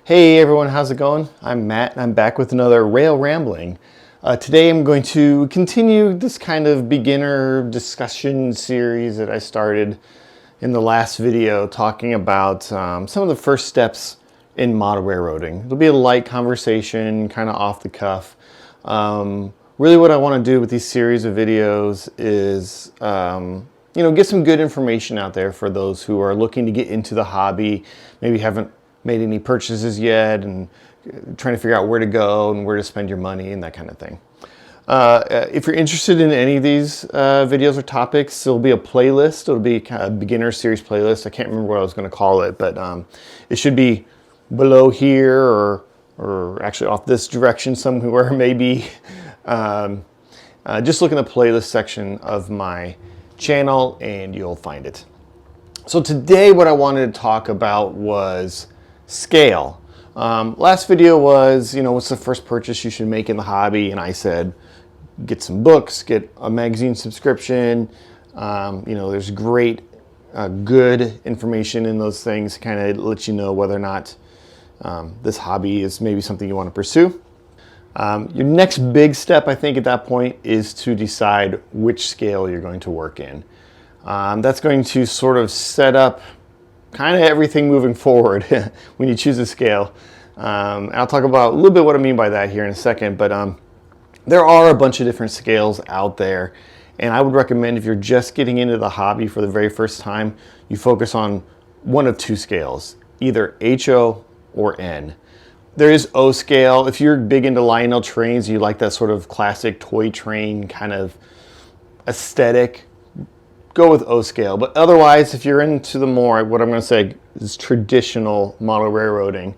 Hey everyone, how's it going? I'm Matt and I'm back with another Rail Rambling. Today I'm going to continue this kind of beginner discussion series that I started in the last video, talking about some of the first steps in model railroading. It'll be a light conversation, kind of off the cuff. Really what I want to do with these series of videos is get some good information out there for those who are looking to get into the hobby, maybe haven't made any purchases yet and trying to figure out where to go and where to spend your money and that kind of thing. If you're interested in any of these videos or topics, there'll be a playlist. It'll be kind of a beginner series playlist. I can't remember what I was going to call it, but it should be below here or actually off this direction somewhere maybe. Just look in the playlist section of my channel and you'll find it. So today what I wanted to talk about was scale. Last video was, what's the first purchase you should make in the hobby? And I said, get some books, get a magazine subscription. There's great, good information in those things, kind of let you know whether or not this hobby is maybe something you want to pursue. Your next big step, I think, at that point is to decide which scale you're going to work in. That's going to sort of set up kind of everything moving forward when you choose a scale. And I'll talk about a little bit what I mean by that here in a second, but there are a bunch of different scales out there, and I would recommend if you're just getting into the hobby for the very first time, you focus on one of two scales, either HO or N. There is O scale. If you're big into Lionel trains, you like that sort of classic toy train kind of aesthetic, go with O scale. But otherwise, if you're into the more, what I'm going to say is traditional model railroading,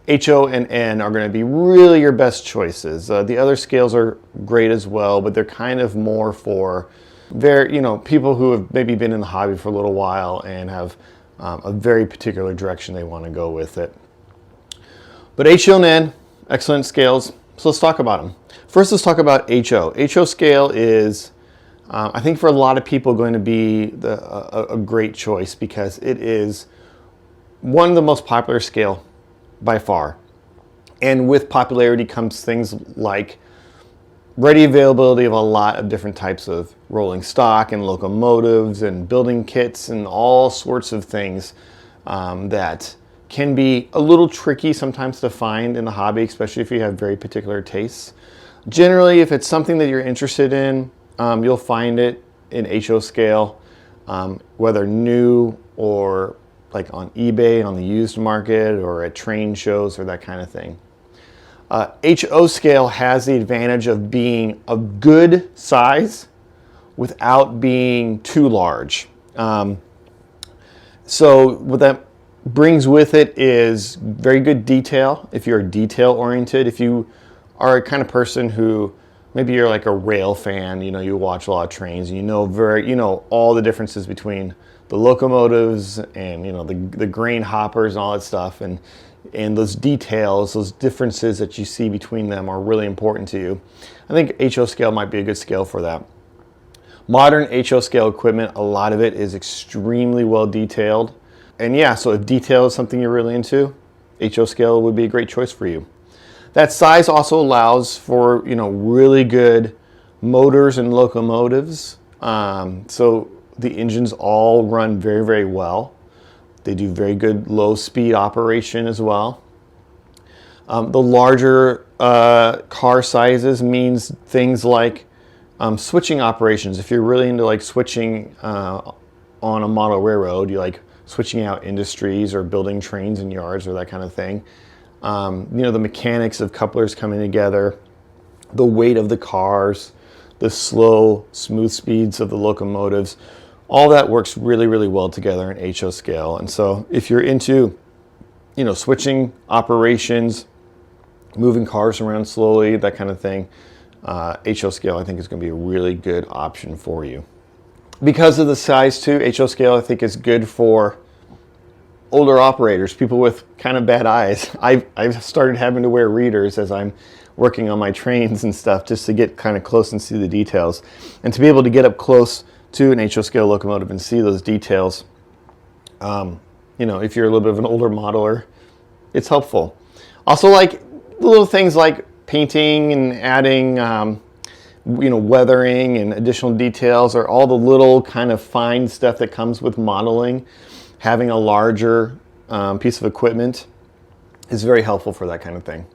HO and N are going to be really your best choices. The other scales are great as well, but they're kind of more for people who have maybe been in the hobby for a little while and have a very particular direction they want to go with it. But HO and N, excellent scales. So let's talk about them. First, let's talk about HO. HO scale is, I think for a lot of people, going to be a great choice because it is one of the most popular scale by far. And with popularity comes things like ready availability of a lot of different types of rolling stock and locomotives and building kits and all sorts of things that can be a little tricky sometimes to find in the hobby, especially if you have very particular tastes. Generally, if it's something that you're interested in, you'll find it in HO scale, whether new or like on eBay, on the used market, or at train shows or that kind of thing. HO scale has the advantage of being a good size without being too large. So what that brings with it is very good detail. If you're detail oriented, if you are a kind of person who maybe you're like a rail fan, you watch a lot of trains and you know all the differences between the locomotives and the grain hoppers and all that stuff, and those details, those differences that you see between them are really important to you. I think HO scale might be a good scale for that. Modern HO scale equipment, a lot of it is extremely well detailed. And yeah, so if detail is something you're really into, HO scale would be a great choice for you. That size also allows for really good motors and locomotives. So the engines all run very, very well. They do very good low speed operation as well. The larger car sizes means things like switching operations. If you're really into like switching on a model railroad, you like switching out industries or building trains in yards or that kind of thing. The mechanics of couplers coming together, the weight of the cars, the slow, smooth speeds of the locomotives, all that works really, really well together in HO scale. And so if you're into, switching operations, moving cars around slowly, that kind of thing, HO scale I think is going to be a really good option for you. Because of the size too, HO scale I think is good for older operators, people with kind of bad eyes. I've started having to wear readers as I'm working on my trains and stuff just to get kind of close and see the details. And to be able to get up close to an HO scale locomotive and see those details, if you're a little bit of an older modeler, it's helpful. Also, like little things like painting and adding, weathering and additional details, or all the little kind of fine stuff that comes with modeling. Having a larger piece of equipment is very helpful for that kind of thing.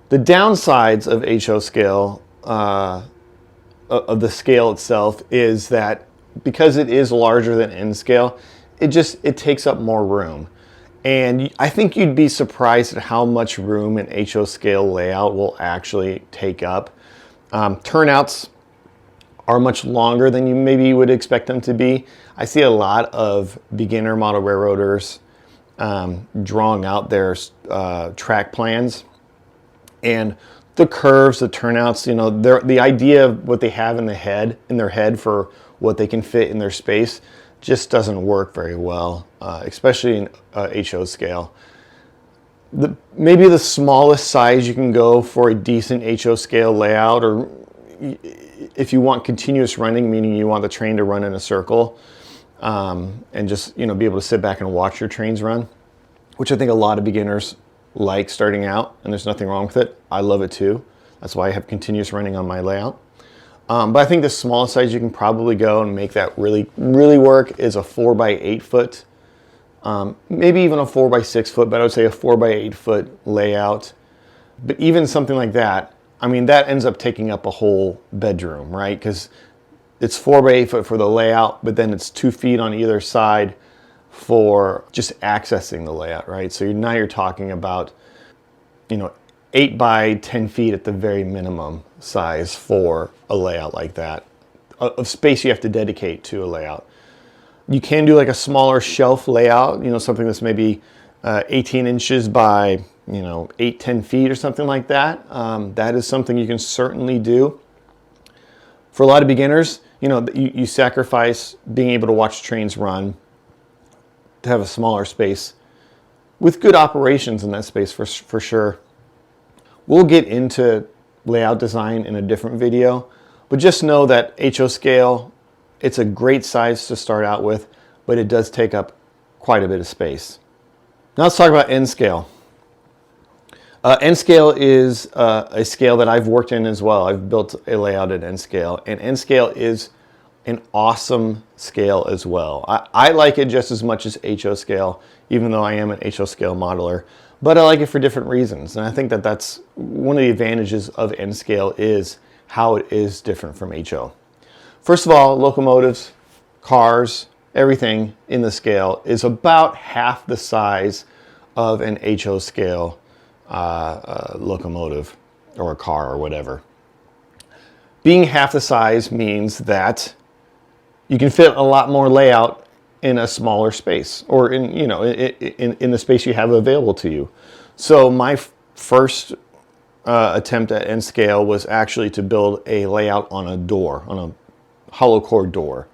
The downsides of HO scale, of the scale itself, is that because it is larger than N scale, it takes up more room. And I think you'd be surprised at how much room an HO scale layout will actually take up. Turnouts are much longer than you maybe would expect them to be. I see a lot of beginner model railroaders drawing out their track plans, and the curves, the turnouts, the idea of what they have in their head for what they can fit in their space just doesn't work very well, especially in HO scale. Maybe the smallest size you can go for a decent HO scale layout, or if you want continuous running, meaning you want the train to run in a circle, and just be able to sit back and watch your trains run, which I think a lot of beginners like starting out, and there's nothing wrong with it. I love it too. That's why I have continuous running on my layout. But I think the smallest size you can probably go and make that really, really work is a 4x8 foot, maybe even a 4x6 foot, but I would say a 4x8 foot layout. But even something like that, I mean, that ends up taking up a whole bedroom, right? Because it's 4x8 foot for the layout, but then it's 2 feet on either side for just accessing the layout, right? So now you're talking about, 8 by 10 feet at the very minimum size for a layout like that, of space you have to dedicate to a layout. You can do like a smaller shelf layout, something that's maybe 18 inches by 8-10 feet or something like that. That is something you can certainly do. For a lot of beginners, you sacrifice being able to watch trains run to have a smaller space with good operations in that space for sure. We'll get into layout design in a different video, but just know that HO scale, it's a great size to start out with, but it does take up quite a bit of space. Now let's talk about N scale. N scale is a scale that I've worked in as well. I've built a layout at N scale, and N scale is an awesome scale as well. I like it just as much as HO scale, even though I am an HO scale modeler, but I like it for different reasons. And I think that that's one of the advantages of N scale, is how it is different from HO. First of all, locomotives, cars, everything in the scale is about half the size of an HO scale locomotive or a car or whatever. Being half the size means that you can fit a lot more layout in a smaller space, or in the space you have available to you. So my first attempt at N scale was actually to build a layout on a door, on a hollow core door,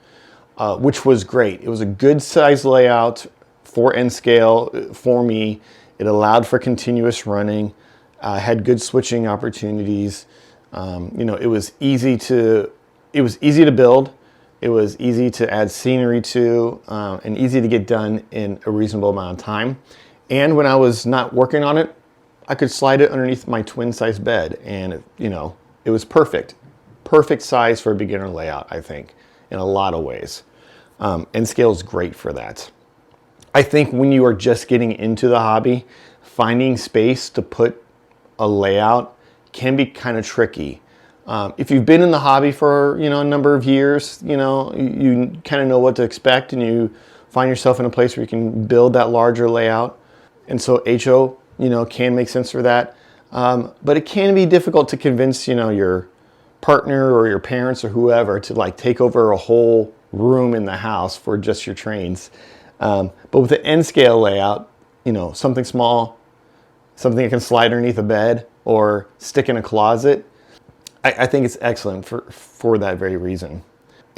which was great. It was a good size layout for N scale for me. It allowed for continuous running, had good switching opportunities. It was easy to build. It was easy to add scenery to, and easy to get done in a reasonable amount of time. And when I was not working on it, I could slide it underneath my twin size bed, and it was perfect. Perfect size for a beginner layout, I think, in a lot of ways. N scale is great for that. I think when you are just getting into the hobby, finding space to put a layout can be kind of tricky. If you've been in the hobby for a number of years, you kind of know what to expect, and you find yourself in a place where you can build that larger layout. And so HO, can make sense for that. But it can be difficult to convince, your partner or your parents or whoever to take over a whole room in the house for just your trains. But with the N scale layout, something small, something that can slide underneath a bed or stick in a closet, I think it's excellent for that very reason.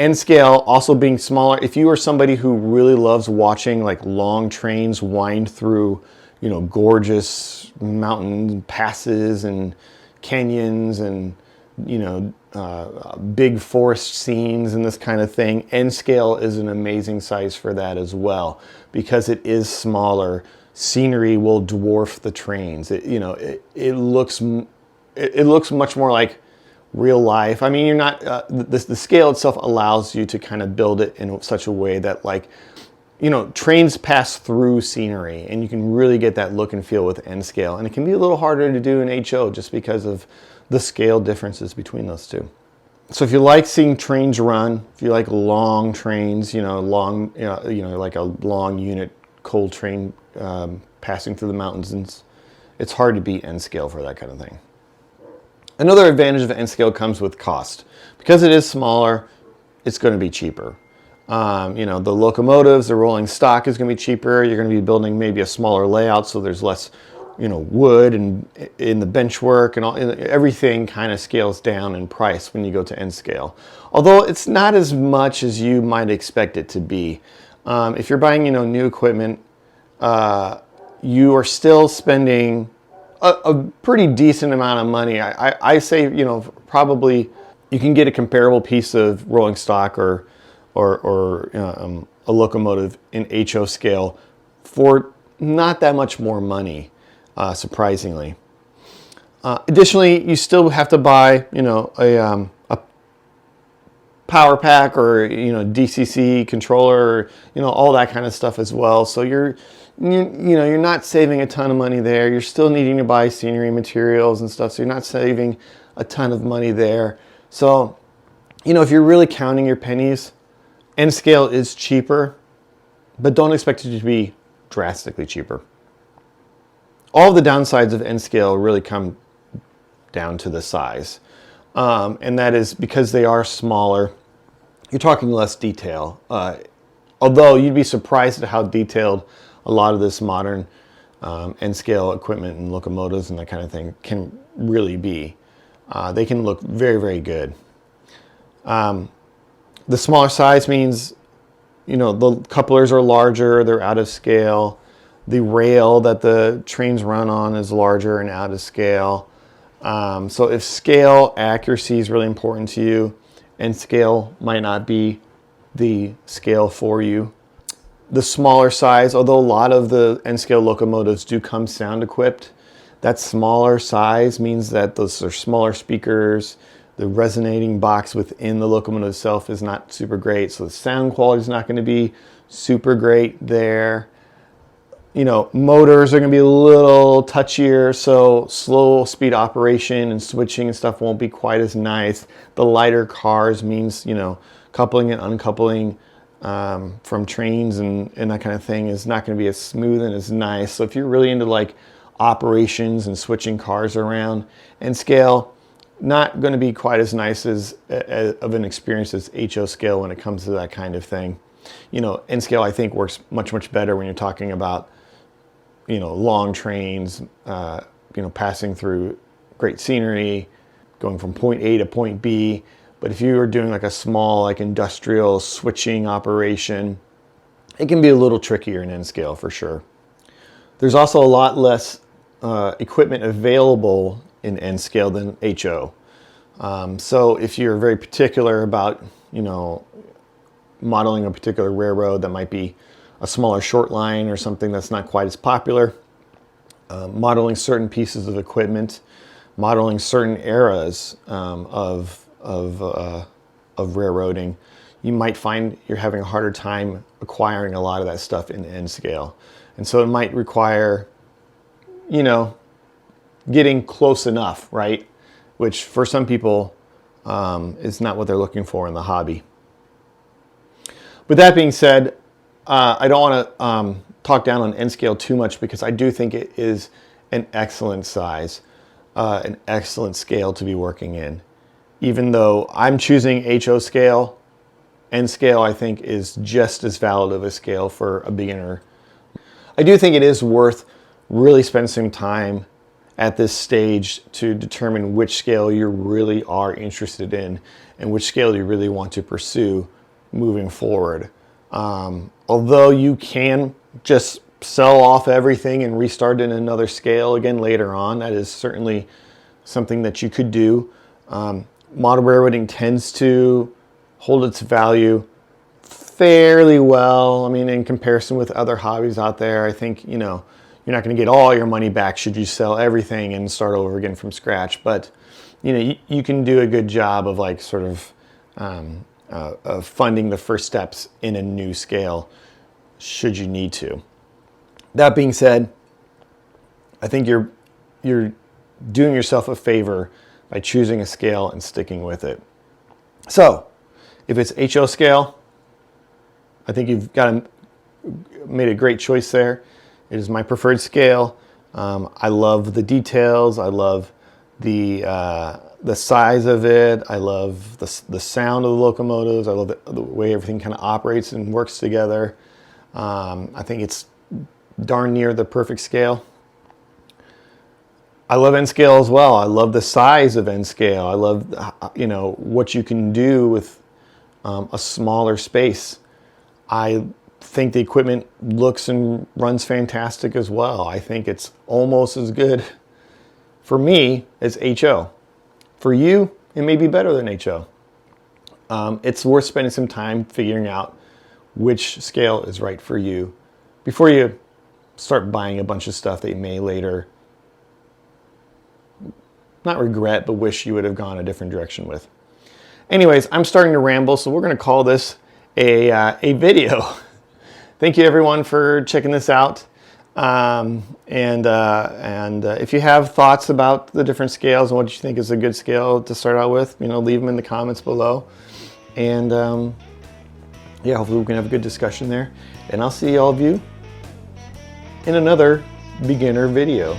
N scale also being smaller, if you are somebody who really loves watching long trains wind through, gorgeous mountain passes and canyons and, big forest scenes and this kind of thing, N scale is an amazing size for that as well, because it is smaller. scenery will dwarf the trains. It looks much more like real life. I mean, you're not the scale itself allows you to kind of build it in such a way that, like, trains pass through scenery, and you can really get that look and feel with N scale. And it can be a little harder to do in HO just because of the scale differences between those two. So if you like seeing trains run, if you like long trains, like a long unit coal train passing through the mountains, and it's hard to beat N scale for that kind of thing. Another advantage of N scale comes with cost. Because it is smaller, it's going to be cheaper. The locomotives, the rolling stock is going to be cheaper. You're going to be building maybe a smaller layout, so there's less, wood and in the bench work, and everything kind of scales down in price when you go to N scale. Although it's not as much as you might expect it to be. If you're buying, new equipment, you are still spending a pretty decent amount of money. I say, probably you can get a comparable piece of rolling stock or a locomotive in HO scale for not that much more money, surprisingly. Additionally, you still have to buy, a power pack or DCC controller, all that kind of stuff as well. So you're not saving a ton of money there. You're still needing to buy scenery materials and stuff, so you're not saving a ton of money there. So, if you're really counting your pennies, N scale is cheaper, but don't expect it to be drastically cheaper. All the downsides of N scale really come down to the size. And that is because they are smaller, you're talking less detail. Although you'd be surprised at how detailed a lot of this modern N scale equipment and locomotives and that kind of thing can really be. They can look very, very good. The smaller size means, the couplers are larger, they're out of scale. The rail that the trains run on is larger and out of scale. So if scale accuracy is really important to you, N scale might not be the scale for you. The smaller size, although a lot of the N scale locomotives do come sound equipped, that smaller size means that those are smaller speakers. The resonating box within the locomotive itself is not super great, so the sound quality is not going to be super great there. Motors are going to be a little touchier, so slow speed operation and switching and stuff won't be quite as nice. The lighter cars means, coupling and uncoupling from trains and that kind of thing is not going to be as smooth and as nice. So if you're really into like operations and switching cars around, N scale, not going to be quite as nice as of an experience as HO scale when it comes to that kind of thing. N scale I think works much, much better when you're talking about, long trains, passing through great scenery, going from point A to point B. But if you are doing like a small, like industrial switching operation, it can be a little trickier in N scale for sure. There's also a lot less equipment available in N scale than HO. So if you're very particular about, modeling a particular railroad that might be a smaller short line or something that's not quite as popular, modeling certain pieces of equipment, modeling certain eras of railroading, you might find you're having a harder time acquiring a lot of that stuff in N scale. And so it might require, getting close enough, right? Which for some people is not what they're looking for in the hobby. With that being said, I don't want to talk down on N scale too much because I do think it is an excellent size, an excellent scale to be working in. Even though I'm choosing HO scale, N scale I think is just as valid of a scale for a beginner. I do think it is worth really spending some time at this stage to determine which scale you really are interested in and which scale you really want to pursue moving forward. Although you can just sell off everything and restart in another scale again later on, that is certainly something that you could do. Model railroading tends to hold its value fairly well. I mean, in comparison with other hobbies out there, I think, you're not going to get all your money back should you sell everything and start over again from scratch. But you can do a good job of like sort of funding the first steps in a new scale should you need to. That being said, I think you're doing yourself a favor by choosing a scale and sticking with it. So if it's HO scale, I think you've made a great choice there. It is my preferred scale. I love the details. I love the size of it. I love the sound of the locomotives. I love the way everything kind of operates and works together. I think it's darn near the perfect scale. I love N scale as well. I love the size of N scale. I love what you can do with a smaller space. I think the equipment looks and runs fantastic as well. I think it's almost as good for me as HO. For you, it may be better than HO. It's worth spending some time figuring out which scale is right for you before you start buying a bunch of stuff that you may later not regret, but wish you would have gone a different direction with. Anyways, I'm starting to ramble, so we're going to call this a video. Thank you everyone for checking this out. If you have thoughts about the different scales and what you think is a good scale to start out with, leave them in the comments below. And yeah, hopefully we can have a good discussion there. And I'll see all of you in another beginner video.